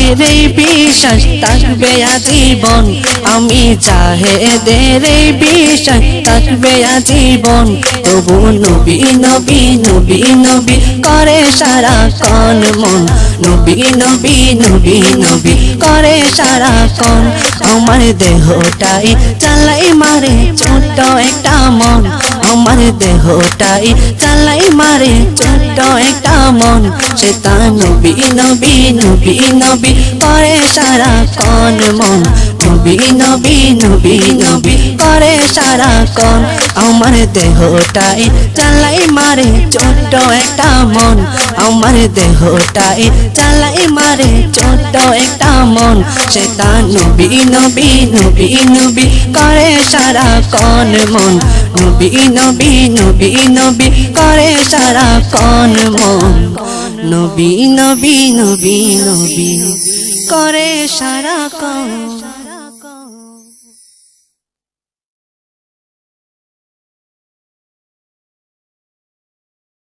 নবীর এই বিশ্বাস থাকবে আজীবন আমি জাহেদের এই বিশ্বাস থাকবে আজীবন তবু নবী নবী নবী নবী করে সারাক্ষণ মন নবী নবী নবী নবী করে সারাক্ষণ আমার দেহটাই চালাই মারে ছোট্ট একটা মন আমার দেহটাই চালাই মারে ছোট্ট একটা মন সে তা নবী নবী নবী নবী করে সারাক্ষণ মন নবী নবী নবী নবী করে সারাক্ষণ আমার দেহটাই চালাই মারে ছোট্ট একটা মন আমার দেহটাই চালাই মারে ছোট্ট একটা মন সে তা নবী নবী নবী নবী করে সারাক্ষণ মন নবী নবী নবী নবী করে সারাক্ষণ মন নবী নবী নবী নবী করে সারাক্ষণ